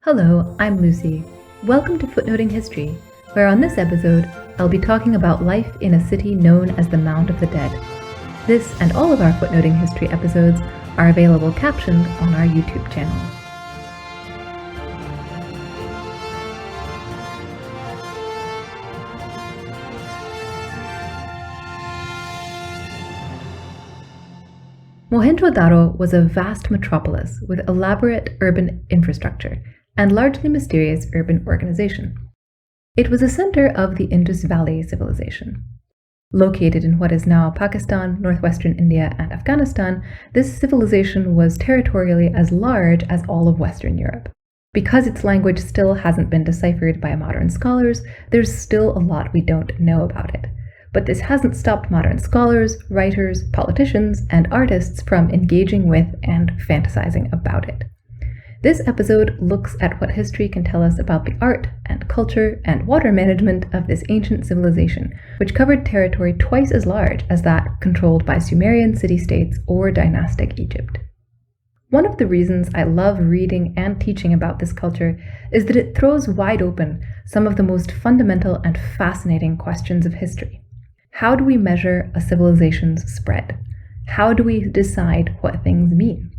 Hello, I'm Lucy. Welcome to Footnoting History, where on this episode, I'll be talking about life in a city known as the Mound of the Dead. This and all of our Footnoting History episodes are available captioned on our YouTube channel. Mohenjo Daro was a vast metropolis with elaborate urban infrastructure and largely mysterious urban organization. It was a center of the Indus Valley civilization. Located in what is now Pakistan, northwestern India, and Afghanistan, this civilization was territorially as large as all of Western Europe. Because its language still hasn't been deciphered by modern scholars, there's still a lot we don't know about it. But this hasn't stopped modern scholars, writers, politicians, and artists from engaging with and fantasizing about it. This episode looks at what history can tell us about the art and culture and water management of this ancient civilization, which covered territory twice as large as that controlled by Sumerian city-states or dynastic Egypt. One of the reasons I love reading and teaching about this culture is that it throws wide open some of the most fundamental and fascinating questions of history. How do we measure a civilization's spread? How do we decide what things mean?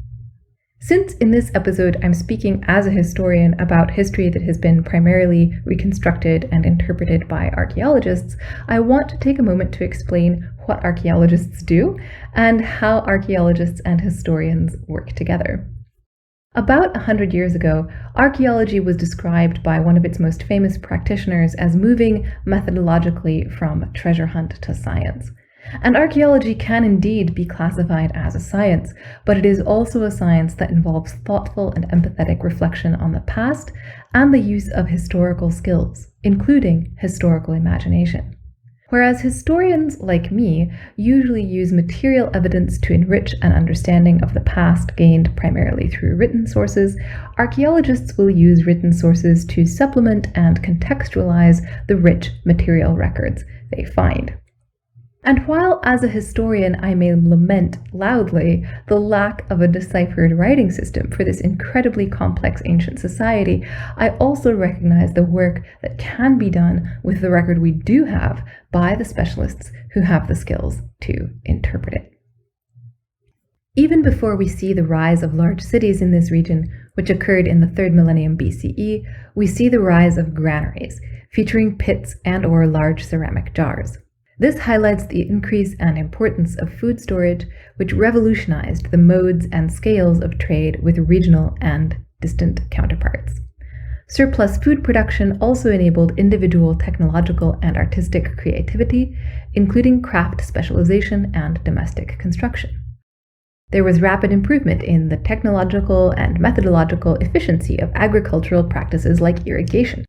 Since in this episode I'm speaking as a historian about history that has been primarily reconstructed and interpreted by archaeologists, I want to take a moment to explain what archaeologists do and how archaeologists and historians work together. About 100 years ago, archaeology was described by one of its most famous practitioners as moving methodologically from treasure hunt to science. And archaeology can indeed be classified as a science, but it is also a science that involves thoughtful and empathetic reflection on the past and the use of historical skills, including historical imagination. Whereas historians like me usually use material evidence to enrich an understanding of the past gained primarily through written sources, archaeologists will use written sources to supplement and contextualize the rich material records they find. And while as a historian I may lament loudly the lack of a deciphered writing system for this incredibly complex ancient society, I also recognize the work that can be done with the record we do have by the specialists who have the skills to interpret it. Even before we see the rise of large cities in this region, which occurred in the 3rd millennium BCE, we see the rise of granaries, featuring pits and/or large ceramic jars. This highlights the increase and importance of food storage, which revolutionized the modes and scales of trade with regional and distant counterparts. Surplus food production also enabled individual technological and artistic creativity, including craft specialization and domestic construction. There was rapid improvement in the technological and methodological efficiency of agricultural practices like irrigation.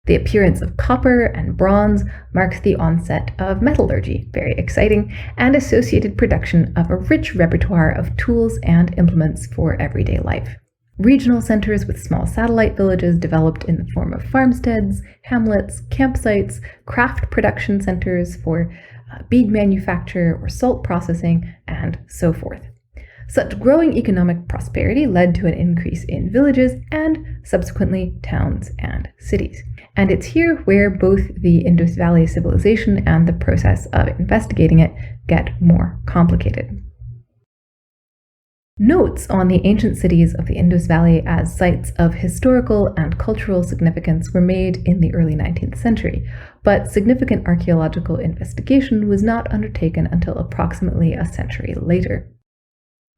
The appearance of copper and bronze marks the onset of metallurgy, very exciting, and associated production of a rich repertoire of tools and implements for everyday life. Regional centers with small satellite villages developed in the form of farmsteads, hamlets, campsites, craft production centers for bead manufacture or salt processing, and so forth. Such growing economic prosperity led to an increase in villages and subsequently towns and cities. And it's here where both the Indus Valley civilization and the process of investigating it get more complicated. Notes on the ancient cities of the Indus Valley as sites of historical and cultural significance were made in the early 19th century, but significant archaeological investigation was not undertaken until approximately a century later.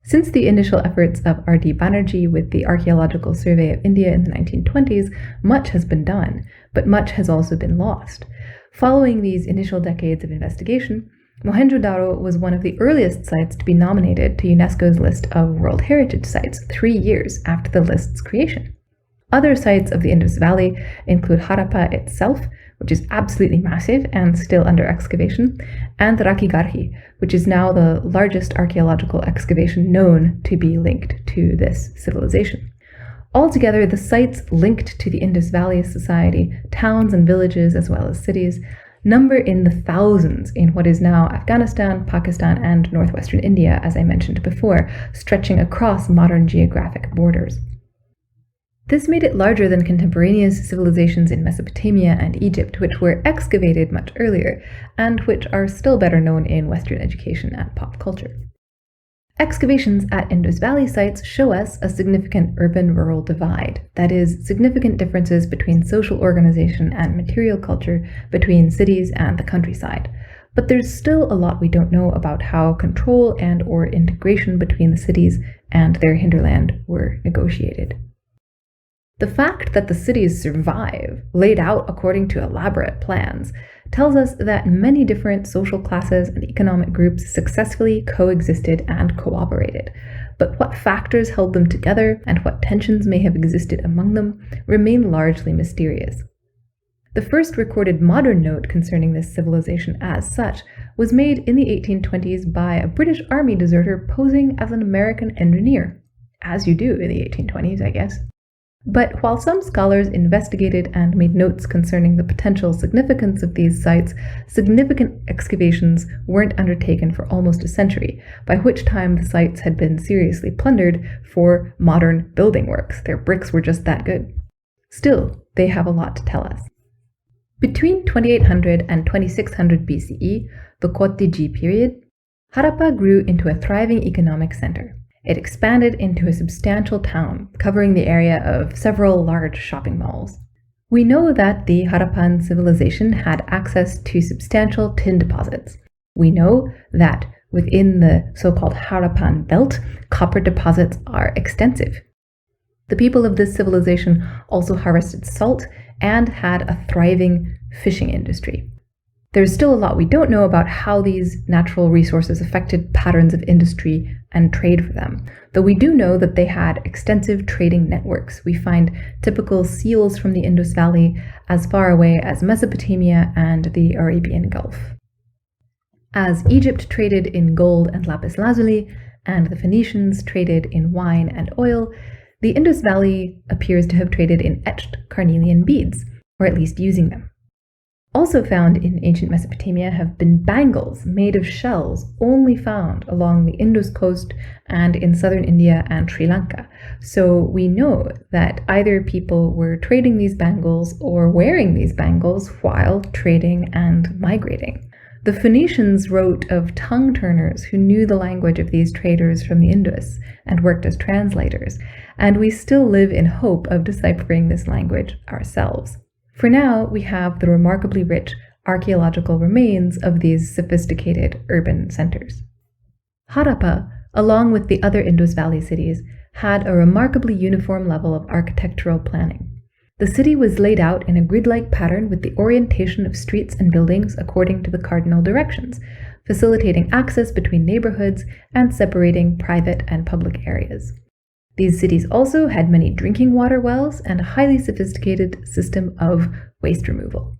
Since the initial efforts of R.D. Banerjee with the Archaeological Survey of India in the 1920s, much has been done, but much has also been lost. Following these initial decades of investigation, Mohenjo Daro was one of the earliest sites to be nominated to UNESCO's list of World Heritage Sites 3 years after the list's creation. Other sites of the Indus Valley include Harappa itself, which is absolutely massive and still under excavation, and Rakhigarhi, which is now the largest archaeological excavation known to be linked to this civilization. Altogether, the sites linked to the Indus Valley Society, towns and villages as well as cities, number in the thousands in what is now Afghanistan, Pakistan, and northwestern India, as I mentioned before, stretching across modern geographic borders. This made it larger than contemporaneous civilizations in Mesopotamia and Egypt, which were excavated much earlier, and which are still better known in Western education and pop culture. Excavations at Indus Valley sites show us a significant urban-rural divide, that is, significant differences between social organization and material culture between cities and the countryside. But there's still a lot we don't know about how control and/or integration between the cities and their hinterland were negotiated. The fact that the cities survive, laid out according to elaborate plans, tells us that many different social classes and economic groups successfully coexisted and cooperated. But what factors held them together and what tensions may have existed among them remain largely mysterious. The first recorded modern note concerning this civilization as such was made in the 1820s by a British Army deserter posing as an American engineer. As you do in the 1820s, I guess. But while some scholars investigated and made notes concerning the potential significance of these sites, significant excavations weren't undertaken for almost a century, by which time the sites had been seriously plundered for modern building works. Their bricks were just that good. Still, they have a lot to tell us. Between 2800 and 2600 BCE, the Kotiji period, Harappa grew into a thriving economic center. It expanded into a substantial town, covering the area of several large shopping malls. We know that the Harappan civilization had access to substantial tin deposits. We know that within the so-called Harappan belt, copper deposits are extensive. The people of this civilization also harvested salt and had a thriving fishing industry. There's still a lot we don't know about how these natural resources affected patterns of industry and trade for them, though we do know that they had extensive trading networks. We find typical seals from the Indus Valley as far away as Mesopotamia and the Arabian Gulf. As Egypt traded in gold and lapis lazuli, and the Phoenicians traded in wine and oil, the Indus Valley appears to have traded in etched carnelian beads, or at least using them. Also found in ancient Mesopotamia have been bangles made of shells only found along the Indus coast and in southern India and Sri Lanka. So we know that either people were trading these bangles or wearing these bangles while trading and migrating. The Phoenicians wrote of tongue turners who knew the language of these traders from the Indus and worked as translators, and we still live in hope of deciphering this language ourselves. For now, we have the remarkably rich archaeological remains of these sophisticated urban centers. Harappa, along with the other Indus Valley cities, had a remarkably uniform level of architectural planning. The city was laid out in a grid-like pattern with the orientation of streets and buildings according to the cardinal directions, facilitating access between neighborhoods and separating private and public areas. These cities also had many drinking water wells and a highly sophisticated system of waste removal.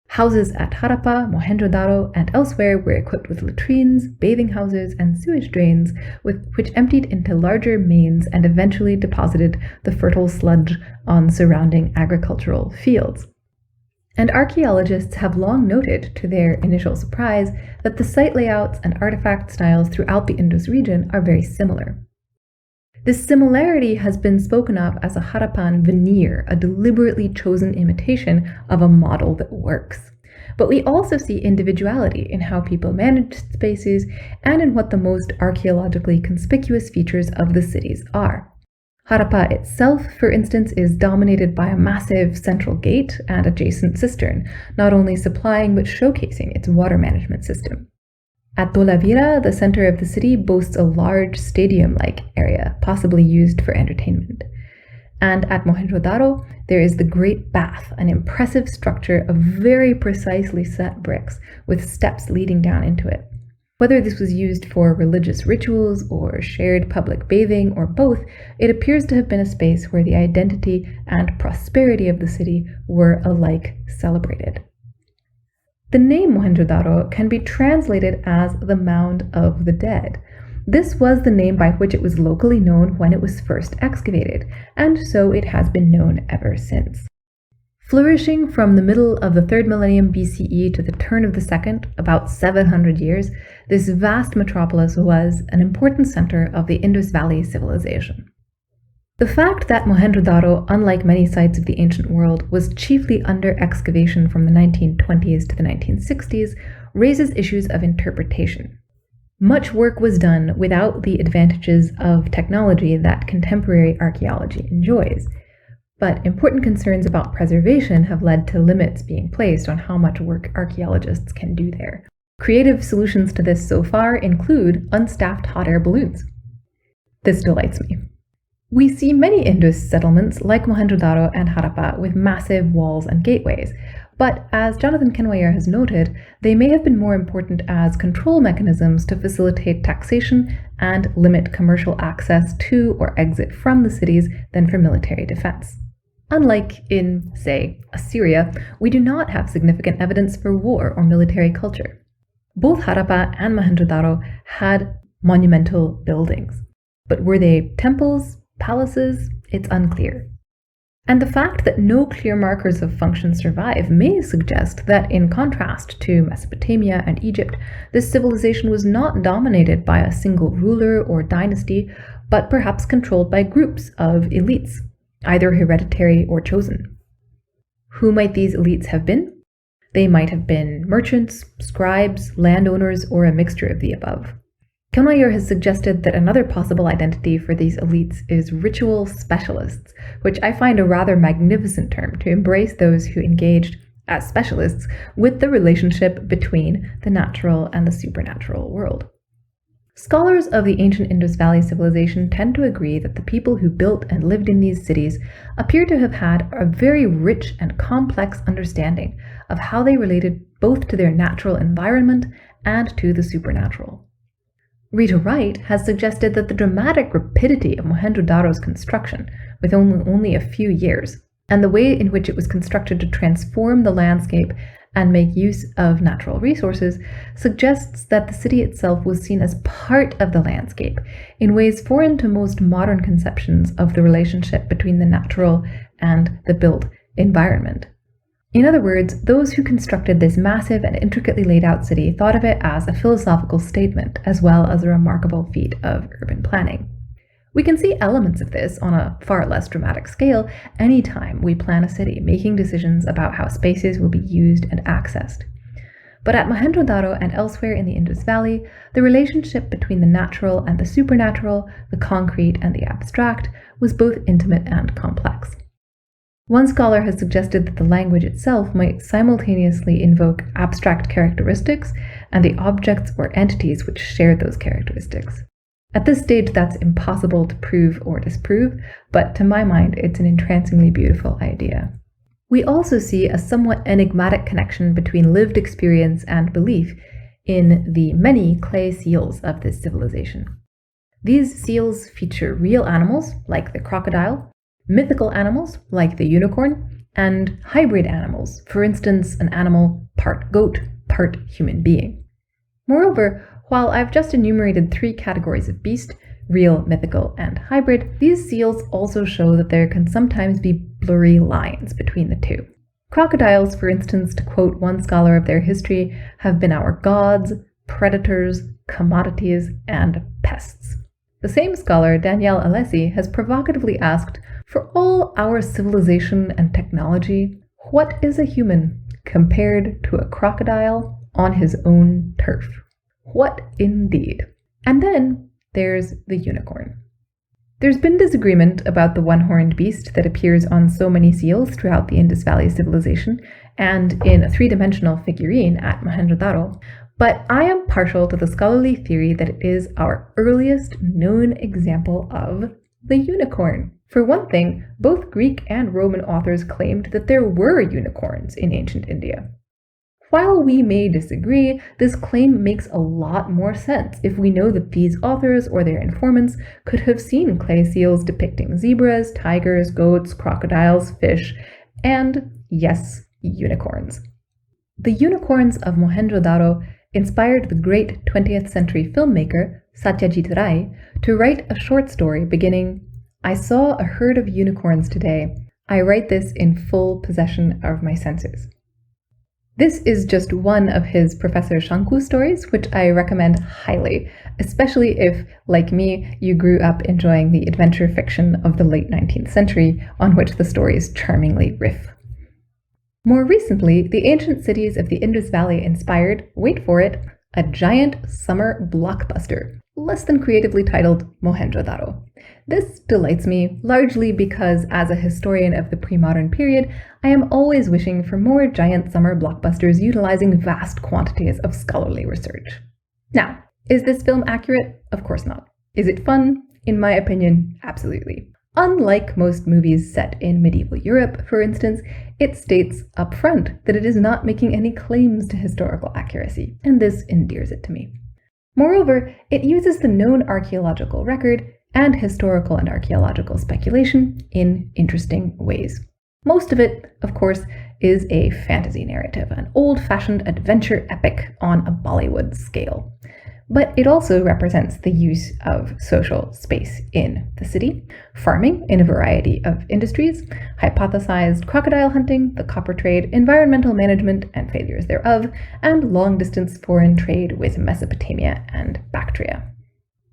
Houses at Harappa, Mohenjo Daro, and elsewhere were equipped with latrines, bathing houses, and sewage drains, which emptied into larger mains and eventually deposited the fertile sludge on surrounding agricultural fields. And archaeologists have long noted, to their initial surprise, that the site layouts and artifact styles throughout the Indus region are very similar. This similarity has been spoken of as a Harappan veneer, a deliberately chosen imitation of a model that works. But we also see individuality in how people managed spaces and in what the most archaeologically conspicuous features of the cities are. Harappa itself, for instance, is dominated by a massive central gate and adjacent cistern, not only supplying but showcasing its water management system. At Dolavira, the center of the city boasts a large stadium-like area, possibly used for entertainment. And at Mohenjo Daro, there is the Great Bath, an impressive structure of very precisely set bricks with steps leading down into it. Whether this was used for religious rituals or shared public bathing or both, it appears to have been a space where the identity and prosperity of the city were alike celebrated. The name Mohenjo Daro can be translated as the Mound of the Dead. This was the name by which it was locally known when it was first excavated, and so it has been known ever since. Flourishing from the middle of the 3rd millennium BCE to the turn of the 2nd, about 700 years, this vast metropolis was an important center of the Indus Valley civilization. The fact that Mohenjo Daro, unlike many sites of the ancient world, was chiefly under excavation from the 1920s to the 1960s raises issues of interpretation. Much work was done without the advantages of technology that contemporary archaeology enjoys, but important concerns about preservation have led to limits being placed on how much work archaeologists can do there. Creative solutions to this so far include unstaffed hot air balloons. This delights me. We see many Indus settlements like Mohenjo Daro and Harappa with massive walls and gateways, but as Jonathan Kenwayer has noted, they may have been more important as control mechanisms to facilitate taxation and limit commercial access to or exit from the cities than for military defense. Unlike in, say, Assyria, we do not have significant evidence for war or military culture. Both Harappa and Mohenjo Daro had monumental buildings, but were they temples? Palaces, it's unclear. And the fact that no clear markers of function survive may suggest that, in contrast to Mesopotamia and Egypt, this civilization was not dominated by a single ruler or dynasty, but perhaps controlled by groups of elites, either hereditary or chosen. Who might these elites have been? They might have been merchants, scribes, landowners, or a mixture of the above. Kenwayer has suggested that another possible identity for these elites is ritual specialists, which I find a rather magnificent term to embrace those who engaged, as specialists, with the relationship between the natural and the supernatural world. Scholars of the ancient Indus Valley civilization tend to agree that the people who built and lived in these cities appear to have had a very rich and complex understanding of how they related both to their natural environment and to the supernatural. Rita Wright has suggested that the dramatic rapidity of Mohenjo Daro's construction, with only a few years, and the way in which it was constructed to transform the landscape and make use of natural resources, suggests that the city itself was seen as part of the landscape in ways foreign to most modern conceptions of the relationship between the natural and the built environment. In other words, those who constructed this massive and intricately laid out city thought of it as a philosophical statement as well as a remarkable feat of urban planning. We can see elements of this on a far less dramatic scale anytime we plan a city, making decisions about how spaces will be used and accessed. But at Mohenjo Daro and elsewhere in the Indus Valley, the relationship between the natural and the supernatural, the concrete and the abstract, was both intimate and complex. One scholar has suggested that the language itself might simultaneously invoke abstract characteristics and the objects or entities which shared those characteristics. At this stage, that's impossible to prove or disprove, but to my mind, it's an entrancingly beautiful idea. We also see a somewhat enigmatic connection between lived experience and belief in the many clay seals of this civilization. These seals feature real animals, like the crocodile, mythical animals like the unicorn, and hybrid animals, for instance, an animal part goat, part human being. Moreover, while I've just enumerated 3 categories of beast, real, mythical, and hybrid, these seals also show that there can sometimes be blurry lines between the two. Crocodiles, for instance, to quote one scholar of their history, have been our gods, predators, commodities, and pests. The same scholar, Danielle Alessi, has provocatively asked, for all our civilization and technology, what is a human compared to a crocodile on his own turf? What indeed? And then there's the unicorn. There's been disagreement about the one-horned beast that appears on so many seals throughout the Indus Valley civilization and in a 3-dimensional figurine at Mohenjo Daro, but I am partial to the scholarly theory that it is our earliest known example of the unicorn. For one thing, both Greek and Roman authors claimed that there were unicorns in ancient India. While we may disagree, this claim makes a lot more sense if we know that these authors or their informants could have seen clay seals depicting zebras, tigers, goats, crocodiles, fish, and, yes, unicorns. The unicorns of Mohenjo Daro inspired the great 20th century filmmaker Satyajit Ray to write a short story beginning, "I saw a herd of unicorns today. I write this in full possession of my senses." This is just one of his Professor Shanku stories, which I recommend highly, especially if, like me, you grew up enjoying the adventure fiction of the late 19th century, on which the stories charmingly riff. More recently, the ancient cities of the Indus Valley inspired, wait for it, a giant summer blockbuster, less than creatively titled Mohenjo Daro. This delights me, largely because as a historian of the pre-modern period, I am always wishing for more giant summer blockbusters utilizing vast quantities of scholarly research. Now, is this film accurate? Of course not. Is it fun? In my opinion, absolutely. Unlike most movies set in medieval Europe, for instance, it states up front that it is not making any claims to historical accuracy, and this endears it to me. Moreover, it uses the known archaeological record and historical and archaeological speculation in interesting ways. Most of it, of course, is a fantasy narrative, an old-fashioned adventure epic on a Bollywood scale. But it also represents the use of social space in the city, farming in a variety of industries, hypothesized crocodile hunting, the copper trade, environmental management and failures thereof, and long-distance foreign trade with Mesopotamia and Bactria.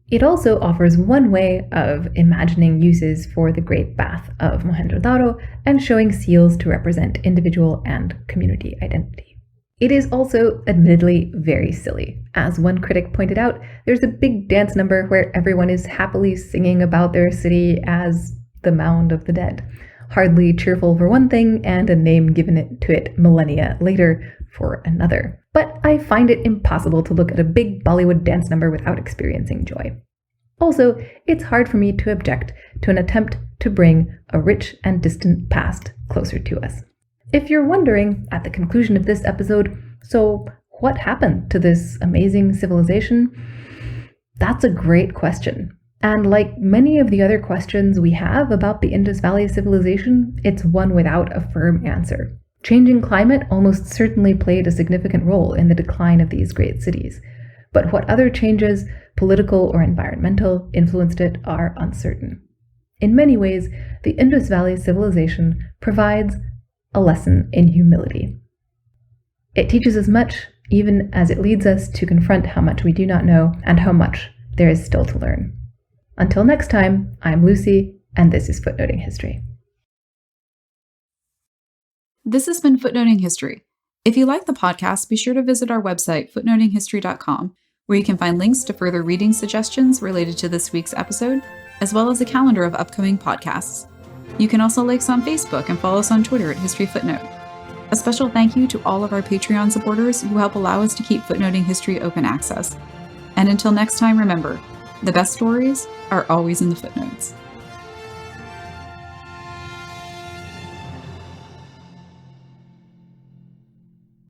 It also offers one way of imagining uses for the Great Bath of Mohenjo Daro and showing seals to represent individual and community identity. It is also admittedly very silly. As one critic pointed out, there's a big dance number where everyone is happily singing about their city as the Mound of the Dead. Hardly cheerful for one thing, and a name given to it millennia later for another. But I find it impossible to look at a big Bollywood dance number without experiencing joy. Also, it's hard for me to object to an attempt to bring a rich and distant past closer to us. If you're wondering, at the conclusion of this episode, so what happened to this amazing civilization? That's a great question. And like many of the other questions we have about the Indus Valley civilization, it's one without a firm answer. Changing climate almost certainly played a significant role in the decline of these great cities. But what other changes, political or environmental, influenced it are uncertain. In many ways, the Indus Valley civilization provides a lesson in humility. It teaches us much, even as it leads us to confront how much we do not know and how much there is still to learn. Until next time, I'm Lucy, and this is Footnoting History. This has been Footnoting History. If you like the podcast, be sure to visit our website, footnotinghistory.com, where you can find links to further reading suggestions related to this week's episode, as well as a calendar of upcoming podcasts. You can also like us on Facebook and follow us on Twitter at History Footnote. A special thank you to all of our Patreon supporters who help allow us to keep Footnoting History open access. And until next time, remember, the best stories are always in the footnotes.